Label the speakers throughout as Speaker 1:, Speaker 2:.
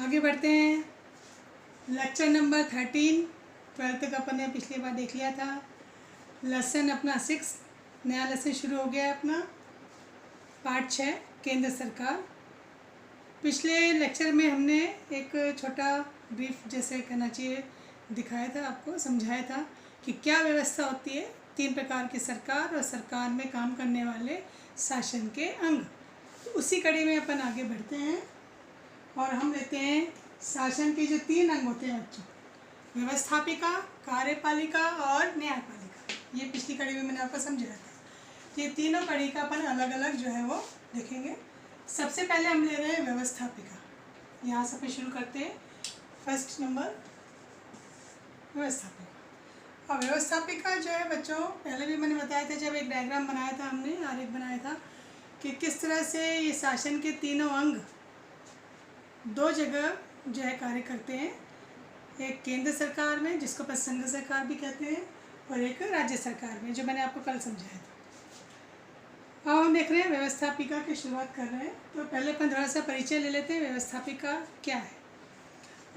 Speaker 1: आगे बढ़ते हैं। लेक्चर नंबर 13 ट्वेल्थ तक अपन ने पिछली बार देख लिया था। लेसन अपना 6 नया लेसन शुरू हो गया है अपना पार्ट 6 केंद्र सरकार। पिछले लेक्चर में हमने एक छोटा ब्रीफ जैसे कहना चाहिए दिखाया था, आपको समझाया था कि क्या व्यवस्था होती है, 3 प्रकार की सरकार और सरकार में काम करने वाले शासन के अंग। उसी कड़ी में अपन आगे बढ़ते हैं और हम लेते हैं शासन के जो 3 अंग होते हैं बच्चों, व्यवस्थापिका, कार्यपालिका और न्यायपालिका। ये पिछली कड़ी में मैंने आपको समझाया था। ये तीनों कड़ी का अपन अलग अलग जो है वो देखेंगे। सबसे पहले हम ले रहे हैं व्यवस्थापिका। यहाँ से अपन शुरू करते हैं। फर्स्ट नंबर व्यवस्थापिका। और व्यवस्थापिका जो है बच्चों, पहले भी मैंने बताया था जब एक डायग्राम बनाया था हमने, आरेख बनाया था कि किस तरह से ये शासन के तीनों अंग 2 जगह जो है कार्य करते हैं। एक केंद्र सरकार में जिसको अपन संघ सरकार भी कहते हैं और एक राज्य सरकार में, जो मैंने आपको कल समझाया था। अब हम देख रहे हैं व्यवस्थापिका की शुरुआत कर रहे हैं। तो पहले अपन थोड़ा सा परिचय ले लेते हैं व्यवस्थापिका क्या है।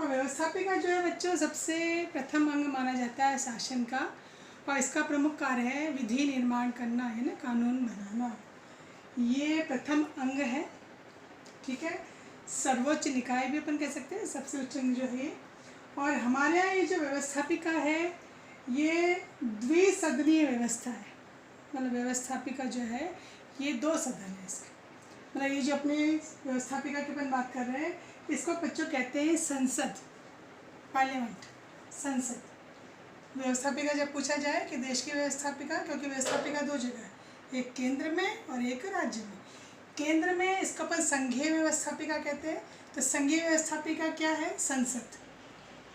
Speaker 1: और व्यवस्थापिका जो है बच्चों सबसे प्रथम अंग माना जाता है शासन का, और इसका प्रमुख कार्य है विधि निर्माण करना, है ना, कानून बनाना। ये प्रथम अंग है, ठीक है। सर्वोच्च निकाय भी अपन कह सकते हैं, सबसे उच्च अंग जो है। और हमारे यहाँ ये जो व्यवस्थापिका है ये द्विसदनीय व्यवस्था है। मतलब व्यवस्थापिका जो है ये 2 सदन है इसके। मतलब ये जो अपने व्यवस्थापिका की अपन बात कर रहे हैं इसको बच्चों कहते हैं संसद, पार्लियामेंट, संसद। व्यवस्थापिका जब पूछा जाए कि देश की व्यवस्थापिका, क्योंकि व्यवस्थापिका 2 जगह है, एक केंद्र में और एक राज्य में। केंद्र में इसको अपन संघीय व्यवस्थापिका कहते हैं। तो संघीय व्यवस्थापिका क्या है? संसद।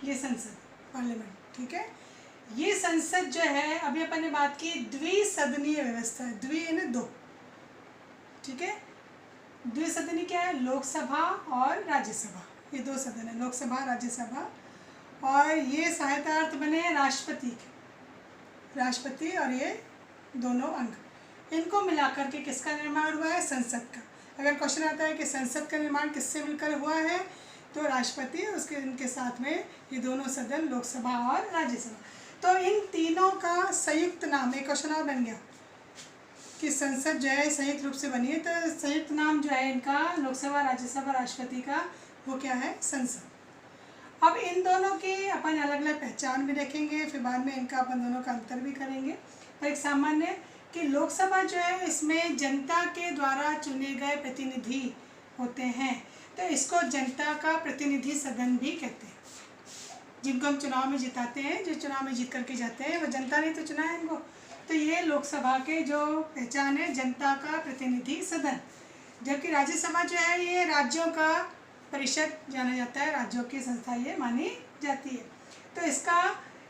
Speaker 1: ये संसद, पार्लियामेंट, ठीक है। ये संसद जो है, अभी अपन ने बात की द्विसदनीय व्यवस्था है। द्वि है ना 2, ठीक है। द्विसदनीय क्या है? लोकसभा और राज्यसभा, ये 2 सदन है, लोकसभा राज्यसभा। और ये सहायतार्थ बने राष्ट्रपति के, राष्ट्रपति और ये दोनों अंग, इनको मिलाकर के किसका निर्माण हुआ है? संसद का। अगर क्वेश्चन आता है कि संसद का निर्माण किससे मिलकर हुआ है, तो राष्ट्रपति और उसके इनके साथ में ये दोनों सदन, लोकसभा और राज्यसभा। तो इन तीनों का संयुक्त नाम, एक क्वेश्चन और बन गया कि संसद जो है संयुक्त रूप से बनी है, तो संयुक्त नाम जो है इनका, लोकसभा, राज्यसभा, राष्ट्रपति का, वो क्या है? संसद। अब इन दोनों की अपन अलग अलग पहचान भी देखेंगे, फिर बाद में इनका अपन दोनों का अंतर भी करेंगे। पर एक सामान्य कि लोकसभा जो है इसमें जनता के द्वारा चुने गए प्रतिनिधि होते हैं, तो इसको जनता का प्रतिनिधि सदन भी कहते हैं। जिनको हम चुनाव में जिताते हैं, जो चुनाव में जीत करके जाते हैं, वो जनता ने तो चुना है इनको। तो ये लोकसभा के जो पहचान है, जनता का प्रतिनिधि सदन। जबकि राज्यसभा जो है ये राज्यों का परिषद जाना जाता है, राज्यों की संस्था ये मानी जाती है। तो इसका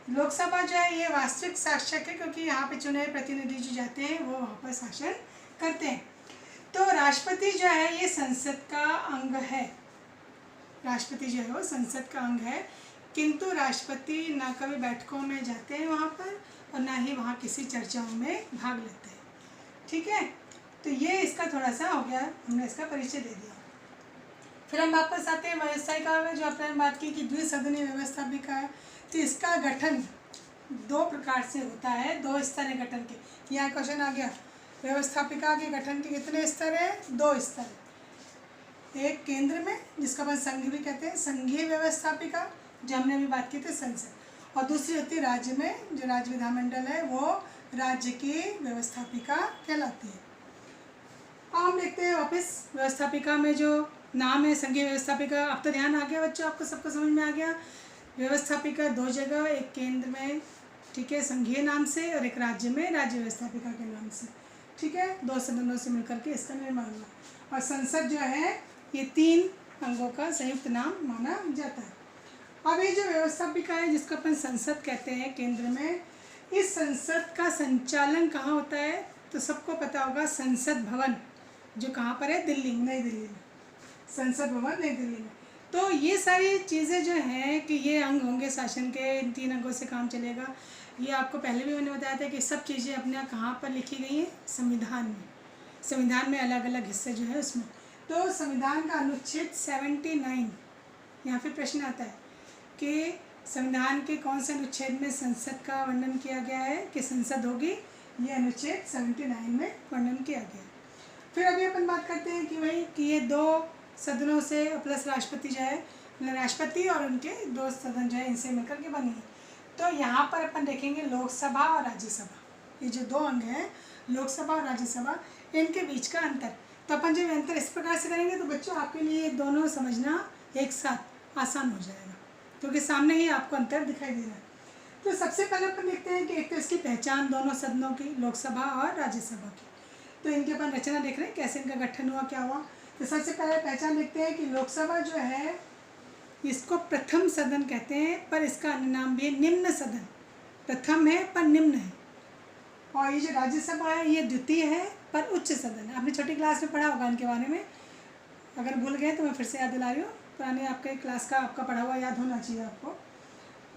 Speaker 1: लोकसभा जो है ये वास्तविक शासक है, क्योंकि यहाँ पे चुने प्रतिनिधि जो जाते हैं वो वहाँ पर शासन करते हैं। तो राष्ट्रपति जो है ये संसद का अंग है। राष्ट्रपति जो है वो संसद का अंग है, किंतु राष्ट्रपति ना कभी बैठकों में जाते हैं वहाँ पर, और ना ही वहाँ किसी चर्चाओं में भाग लेते हैं, ठीक है। तो ये इसका थोड़ा सा हो गया, हमने इसका परिचय दे दिया। फिर हम वापस आते हैं व्यवस्थापिका में, जो आपने बात की कि द्विसदनीय व्यवस्थापिका है। तो इसका गठन 2 प्रकार से होता है, 2 स्तर है गठन के। यहाँ क्वेश्चन आ गया, व्यवस्थापिका के गठन के कितने स्तर है? 2 स्तर। एक केंद्र में जिसका अपन संघ भी कहते हैं, संघीय व्यवस्थापिका, जो हमने अभी बात की थी संसद। और दूसरी होती है राज्य में, जो राज्य विधानमंडल है, वो राज्य की व्यवस्थापिका कहलाती है। अब हम देखते हैं वापस व्यवस्थापिका में जो नाम है संघीय व्यवस्थापिका। अब तो ध्यान आ गया बच्चों, आपको सबको समझ में आ गया। व्यवस्थापिका 2 जगह, एक केंद्र में, ठीक है, संघीय नाम से, और एक राज्य में, राज्य व्यवस्थापिका के नाम से, ठीक है। 2 सदनों से मिलकर के इसका निर्माण हुआ। और संसद जो है ये 3 अंगों का संयुक्त नाम माना जाता है। अब ये जो व्यवस्थापिका है जिसको अपन संसद कहते हैं केंद्र में, इस संसद का संचालन कहाँ होता है? तो सबको पता होगा संसद भवन, जो कहाँ पर है? दिल्ली, नई दिल्ली में, संसद भवन नई दिल्ली में। तो ये सारी चीज़ें जो हैं कि ये अंग होंगे शासन के, इन 3 अंगों से काम चलेगा। ये आपको पहले भी मैंने बताया था कि सब चीज़ें अपने यहाँ कहाँ पर लिखी गई हैं? संविधान में। संविधान में अलग अलग हिस्से जो है उसमें। तो संविधान का अनुच्छेद 79 यहाँ पे प्रश्न आता है कि संविधान के कौन से अनुच्छेद में संसद का वर्णन किया गया है कि संसद होगी, ये अनुच्छेद 79 में वर्णन किया गया है। फिर अभी अपन बात करते हैं कि भाई कि ये 2 सदनों से प्लस राष्ट्रपति जो है, राष्ट्रपति और उनके 2 सदन जो है इनसे मिलकर के बनी है। तो यहाँ पर अपन देखेंगे लोकसभा और राज्यसभा, ये जो 2 अंग हैं लोकसभा और राज्यसभा, इनके बीच का अंतर। तो अपन जब अंतर इस प्रकार से करेंगे तो बच्चों आपके लिए ये दोनों समझना एक साथ आसान हो जाएगा, क्योंकि सामने ही आपको अंतर दिखाई दे रहा है। तो सबसे पहले अपन देखते हैं कि एक तो इसकी पहचान दोनों सदनों की, लोकसभा और राज्यसभा की। तो इनके अपन रचना देख रहे हैं कैसे इनका गठन हुआ, क्या हुआ। तो सबसे पहले पहचान देखते हैं कि लोकसभा जो है इसको प्रथम सदन कहते हैं, पर इसका अन्य नाम भी है निम्न सदन। प्रथम है पर निम्न है। और ये जो राज्यसभा है ये द्वितीय है पर उच्च सदन है। आपने छोटी क्लास में पढ़ा होगा इनके बारे में, अगर भूल गए तो मैं फिर से याद दिला रही हूँ, पुराने आपके क्लास का आपका पढ़ा हुआ याद होना चाहिए आपको,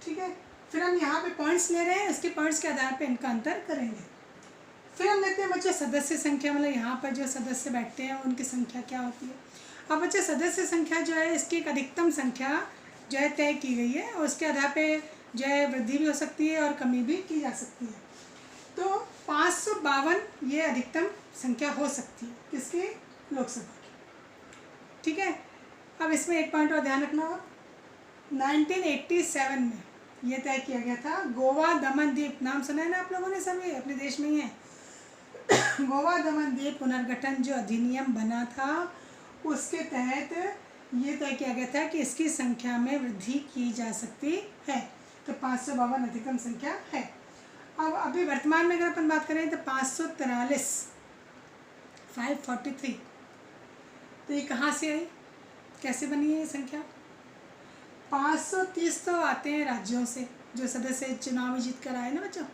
Speaker 1: ठीक है। फिर हम यहाँ पे पॉइंट्स ले रहे हैं, इसके पॉइंट्स के आधार पे इनका अंतर करेंगे। फिर हम देखते हैं बच्चों सदस्य संख्या, मतलब यहाँ पर जो सदस्य बैठते हैं उनकी संख्या क्या होती है। अब बच्चों सदस्य संख्या जो है इसकी एक अधिकतम संख्या जो है तय की गई है, और उसके आधार पे जो है वृद्धि भी हो सकती है और कमी भी की जा सकती है। तो 552 ये अधिकतम संख्या हो सकती है किसकी, लोकसभा की, ठीक है। अब इसमें एक पॉइंट और ध्यान रखना, 1987 में ये तय किया गया था। गोवा दमन द्वीप, नाम सुना है ना आप लोगों ने, सभी अपने देश में ही है। गोवा दमन द्वीप पुनर्गठन जो अधिनियम बना था उसके तहत ये तय किया गया था कि इसकी संख्या में वृद्धि की जा सकती है। तो 552 अधिकतम संख्या है। अब अभी वर्तमान में अगर अपन बात करें तो 543 543, तो ये कहाँ से आई, कैसे बनी है ये संख्या। 530 तो आते हैं राज्यों से, जो सदस्य चुनाव में जीत कर आए ना बच्चों,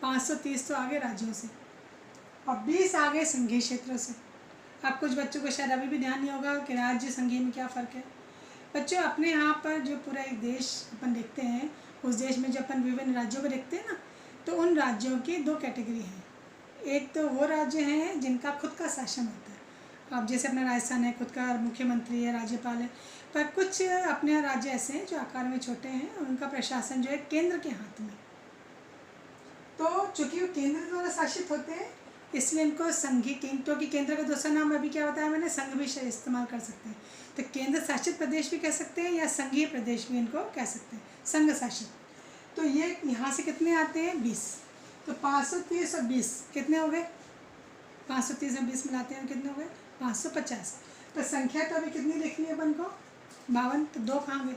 Speaker 1: 530 तो आगे राज्यों से और 20 आगे संघीय क्षेत्रों से। आप कुछ बच्चों को शायद अभी भी ध्यान नहीं होगा कि राज्य संघीय में क्या फ़र्क है। बच्चों अपने यहाँ पर जो पूरा एक देश अपन देखते हैं, उस देश में जो अपन विभिन्न राज्यों को देखते हैं ना, तो उन राज्यों की 2 कैटेगरी हैं। एक तो वो राज्य हैं जिनका खुद का शासन होता है, अब जैसे अपना राजस्थान है, खुद का मुख्यमंत्री है, राज्यपाल है। पर कुछ अपने राज्य ऐसे हैं जो आकार में छोटे हैं, उनका प्रशासन जो है केंद्र के हाथ में। तो चूँकि वो केंद्र द्वारा शासित होते हैं इसलिए इनको संघीय, क्योंकि केंद्र का दूसरा नाम अभी क्या बताया मैंने, संघ भी इस्तेमाल कर सकते हैं। तो केंद्र शासित प्रदेश भी कह सकते हैं या संघीय प्रदेश भी इनको कह सकते हैं, संघ शासित। तो ये यहाँ से कितने आते हैं, 20। तो 530 और 20 कितने हो गए, 530 और 20 मिलाते हैं कितने हो गए, 550। तो संख्या तो अभी कितनी लिखनी है अपन को, 52। तो 2 कहाँ गए,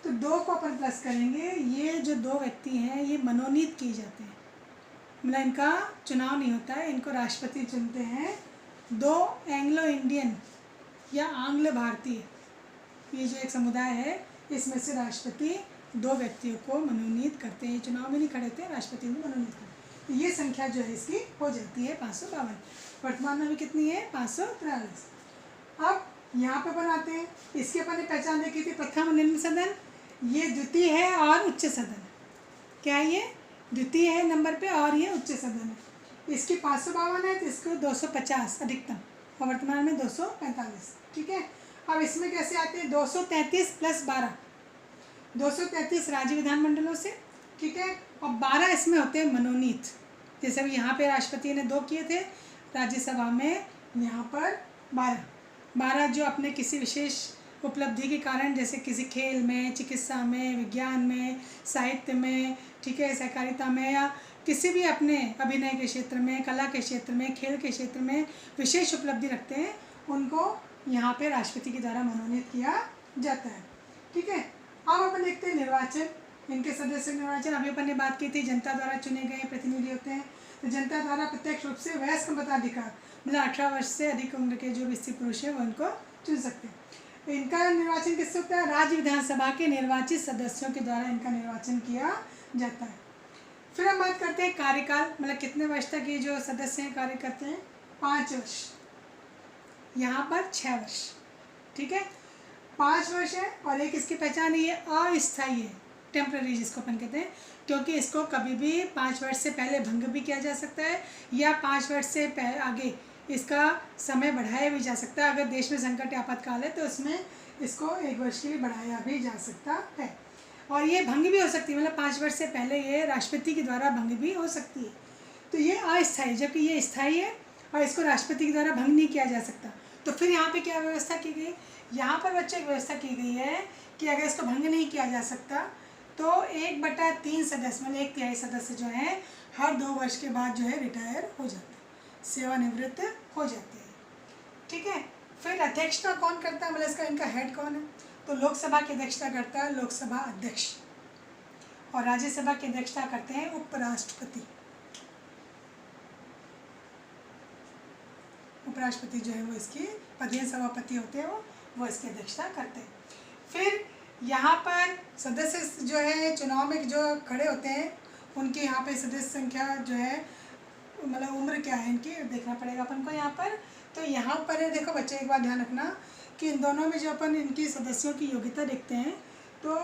Speaker 1: तो 2 को अपन प्लस करेंगे। ये जो 2 व्यक्ति हैं ये मनोनीत किए जाते हैं, मतलब इनका चुनाव नहीं होता है, इनको राष्ट्रपति चुनते हैं। 2 एंग्लो इंडियन या आंग्ल भारतीय, ये जो एक समुदाय है इसमें से राष्ट्रपति 2 व्यक्तियों को मनोनीत करते हैं, चुनाव में नहीं खड़े थे, राष्ट्रपति को मनोनीत करते हैं। तो ये संख्या जो है इसकी हो जाती है 552। वर्तमान में भी कितनी है, 543। अब यहाँ पे बनाते हैं, इसके अपन ने पहचान देखी थी, प्रथम निम्न सदन, ये द्वितीय है और उच्च सदन। क्या है ये, द्वितीय है नंबर पे और ये उच्च सदन है। इसकी 552 है तो इसको 250 अधिकतम, और वर्तमान में 245, ठीक है। अब इसमें कैसे आते हैं, 233 प्लस 12, 233 राज्य विधानमंडलों से, ठीक है। और 12 इसमें होते हैं मनोनीत। जैसे अभी यहाँ पे राष्ट्रपति ने 2 किए थे, राज्यसभा में यहाँ पर 12 जो अपने किसी विशेष उपलब्धि के कारण, जैसे किसी खेल में, चिकित्सा में, विज्ञान में, साहित्य में, ठीक है, सहकारिता में, या किसी भी अपने अभिनय के क्षेत्र में, कला के क्षेत्र में, खेल के क्षेत्र में विशेष उपलब्धि रखते हैं, उनको यहाँ पे राष्ट्रपति के द्वारा मनोनीत किया जाता है, ठीक है। अब अपन देखते हैं निर्वाचन, इनके सदस्य निर्वाचन। अभी अपन ने बात की थी जनता द्वारा चुने गए प्रतिनिधि होते हैं। तो जनता द्वारा प्रत्यक्ष रूप से वयस्क मताधिकार, मतलब 18 वर्ष से अधिक उम्र के जो भी स्त्री पुरुष हैं वो इनको चुन सकते हैं। तो इनका निर्वाचन किससे होता है, राज्य विधानसभा के निर्वाचित सदस्यों के द्वारा इनका निर्वाचन किया जाता है। फिर हम बात करते हैं कार्यकाल, मतलब कितने वर्ष तक ये जो सदस्य हैं कार्य करते हैं, 5 वर्ष, यहाँ पर 6 वर्ष, ठीक है, 5 वर्ष है। और एक इसकी पहचान ये अस्थायी है, टेम्पररी जिसको अपन कहते हैं, क्योंकि इसको कभी भी 5 वर्ष से पहले भंग भी किया जा सकता है या 5 वर्ष से आगे इसका समय बढ़ाया भी जा सकता है। अगर देश में संकट या आपातकाल है तो उसमें इसको 1 वर्ष के लिए बढ़ाया भी जा सकता है। और ये भंग भी हो सकती है, मतलब 5 वर्ष से पहले ये राष्ट्रपति के द्वारा भंग भी हो सकती है। तो ये अस्थायी, जबकि ये स्थायी है और इसको राष्ट्रपति के द्वारा भंग नहीं किया जा सकता। तो फिर यहाँ पे क्या व्यवस्था की गई, यहाँ पर बच्चों एक व्यवस्था की गई है कि अगर इसको भंग नहीं किया जा सकता तो 1/3 सदस्य, मतलब 1/3 सदस्य जो है हर 2 वर्ष के बाद जो है रिटायर हो जाते हैं, सेवानिवृत्त हो जाते हैं। ठीक है। फिर अध्यक्षता कौन करता है, मतलब इसका इनका हेड कौन है, तो लोकसभा की अध्यक्षता करता है लोकसभा अध्यक्ष, और राज्यसभा की अध्यक्षता करते हैं उपराष्ट्रपति। उपराष्ट्रपति जो है वो इसकी पदेन सभापति होते हैं, वो इसकी अध्यक्षता करते हैं। फिर यहाँ पर सदस्य जो है चुनाव में जो खड़े होते हैं उनकी यहाँ पे सदस्य संख्या जो है, मतलब उम्र क्या है इनकी देखना पड़ेगा अपन को यहाँ पर। तो यहाँ पर है, देखो बच्चे एक बात ध्यान रखना कि इन दोनों में जो अपन इनकी सदस्यों की योग्यता देखते हैं तो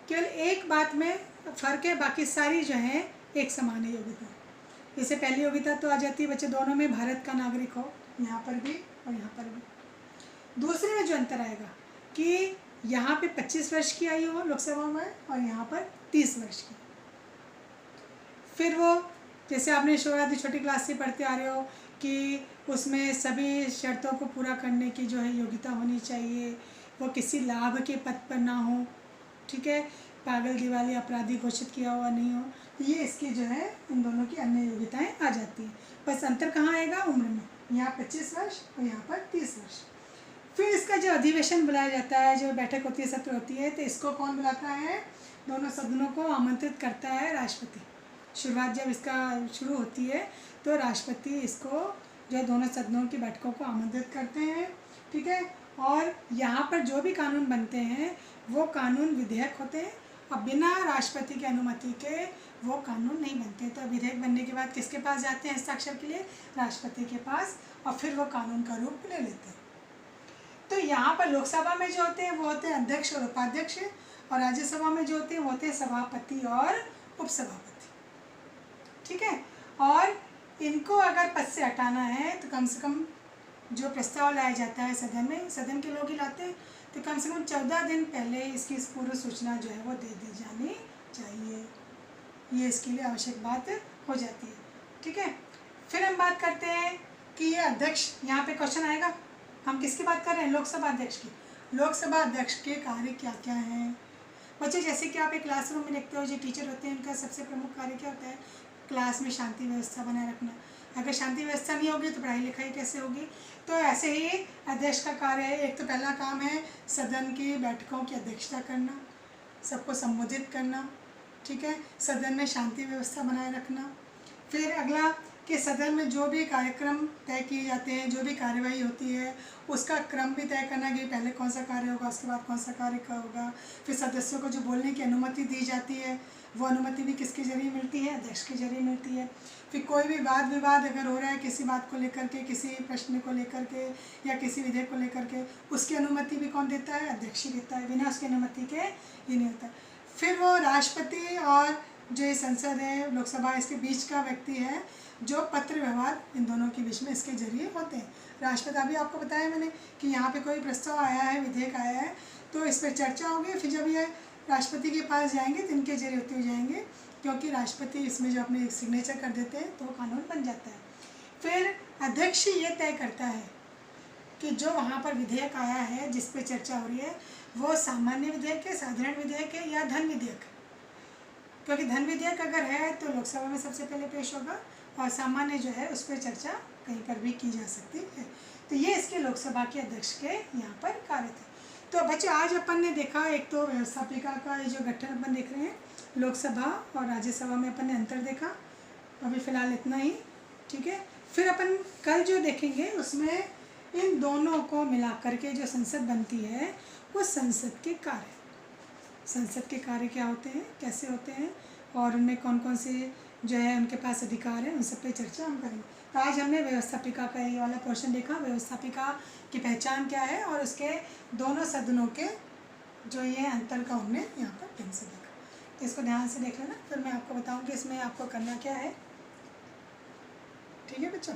Speaker 1: केवल एक बात में फ़र्क है, बाकी सारी जो है एक समान है योग्यता। जैसे पहली योग्यता तो आ जाती है बच्चे दोनों में भारत का नागरिक हो, यहाँ पर भी और यहाँ पर भी। दूसरे में जो अंतर आएगा कि यहाँ पे 25 वर्ष की आयु हो लोकसभा में और यहाँ पर 30 वर्ष की। फिर वो जैसे आपने शुरुआती छोटी क्लास से पढ़ते आ रहे हो कि उसमें सभी शर्तों को पूरा करने की जो है योग्यता होनी चाहिए, वो किसी लाभ के पद पर ना हो, ठीक है, पागल दिवाली अपराधी घोषित किया हुआ नहीं हो। तो ये इसकी जो है इन दोनों की अन्य योग्यताएं आ जाती हैं। बस अंतर कहाँ आएगा, उम्र में, यहाँ 25 वर्ष और यहाँ पर 30 वर्ष। फिर इसका जो अधिवेशन बुलाया जाता है, जो बैठक होती है, सत्र होती है, तो इसको कौन बुलाता है, दोनों सदनों को आमंत्रित करता है राष्ट्रपति। शुरुआत जब इसका शुरू होती है तो राष्ट्रपति इसको जो है दोनों सदनों की बैठकों को आमंत्रित करते हैं, ठीक है। और यहाँ पर जो भी कानून बनते हैं वो कानून विधेयक होते हैं और बिना राष्ट्रपति की अनुमति के वो कानून नहीं बनते। तो विधेयक बनने के बाद किसके पास जाते हैं हस्ताक्षर के लिए, राष्ट्रपति के पास, और फिर वो कानून का रूप ले लेते हैं। तो यहाँ पर लोकसभा में जो होते हैं वो होते हैं अध्यक्ष और उपाध्यक्ष, और राज्यसभा में जो होते हैं वो होते हैं सभापति और उपसभापति, ठीक है। और इनको अगर पद से हटाना है तो कम से कम जो प्रस्ताव लाया जाता है सदन में, सदन के लोग ही लाते हैं, तो कम से कम 14 दिन पहले इसकी पूर्व सूचना जो है वो दे दी जानी चाहिए। ये इसके लिए आवश्यक बात हो जाती है, ठीक है। फिर हम बात करते हैं कि ये अध्यक्ष, यहाँ पे क्वेश्चन आएगा, हम किसकी बात कर रहे हैं, लोकसभा अध्यक्ष की। लोकसभा अध्यक्ष के कार्य क्या क्या हैं बच्चे, जैसे कि आप एक क्लासरूम में देखते हो जो टीचर होते हैं उनका सबसे प्रमुख कार्य क्या होता है, क्लास में शांति व्यवस्था बनाए रखना। अगर शांति व्यवस्था नहीं होगी तो पढ़ाई लिखाई कैसे होगी। तो ऐसे ही अध्यक्ष का कार्य है, एक तो पहला काम है सदन की बैठकों की अध्यक्षता करना, सबको संबोधित करना, ठीक है, सदन में शांति व्यवस्था बनाए रखना। फिर अगला कि सदन में जो भी कार्यक्रम तय किए जाते हैं, जो भी कार्यवाही होती है उसका क्रम भी तय करना कि पहले कौन सा कार्य होगा, उसके बाद कौन सा कार्य का होगा। फिर सदस्यों को जो बोलने की अनुमति दी जाती है वो अनुमति भी किसके जरिए मिलती है, अध्यक्ष के जरिए मिलती है। फिर कोई भी वाद विवाद अगर हो रहा है किसी बात को लेकर के, किसी प्रश्न को लेकर के या किसी विधेयक को लेकर के, उसकी अनुमति भी कौन देता है, अध्यक्ष ही देता है, बिना उसकी अनुमति के ये नहीं होता। फिर वो राष्ट्रपति और जो ये संसद है, लोकसभा, इसके बीच का व्यक्ति है जो पत्र व्यवहार इन दोनों के बीच में इसके जरिए होते हैं। राष्ट्रपति, अभी आपको बताया मैंने कि यहाँ पे कोई प्रस्ताव आया है, विधेयक आया है, तो इस पर चर्चा होगी, फिर जब ये राष्ट्रपति के पास जाएंगे तो इनके जरिए होते हुए जाएंगे, क्योंकि राष्ट्रपति इसमें जो अपने सिग्नेचर कर देते हैं तो वो कानून बन जाता है। फिर अध्यक्ष ये तय करता है कि जो वहाँ पर विधेयक आया है जिस पे चर्चा हो रही है वो सामान्य विधेयक है, साधारण विधेयक है या धन विधेयक, क्योंकि धन विधेयक अगर है तो लोकसभा में सबसे पहले पेश होगा और सामान्य जो है उस पर चर्चा कहीं पर भी की जा सकती है। तो ये इसके लोकसभा के अध्यक्ष के यहाँ पर कार्य थे। तो बच्चों आज अपन ने देखा, एक तो व्यवस्थापिका का ये जो गठन अपन देख रहे हैं, लोकसभा और राज्यसभा में अपन ने अंतर देखा, अभी फ़िलहाल इतना ही, ठीक है। फिर अपन कल जो देखेंगे उसमें इन दोनों को मिला करके जो संसद बनती है वो संसद के कार्य, संसद के कार्य क्या होते हैं, कैसे होते हैं और उनमें कौन कौन से जो है उनके पास अधिकार है, उन सब पे चर्चा हम करेंगे। तो आज हमने व्यवस्थापिका का ये वाला क्वेश्चन देखा, व्यवस्थापिका की पहचान क्या है और उसके दोनों सदनों के जो ये अंतर का हमने यहाँ पर ढंग से देखा। तो इसको ध्यान से देख लेना, फिर मैं आपको बताऊँगी इसमें आपको करना क्या है, ठीक है बच्चों।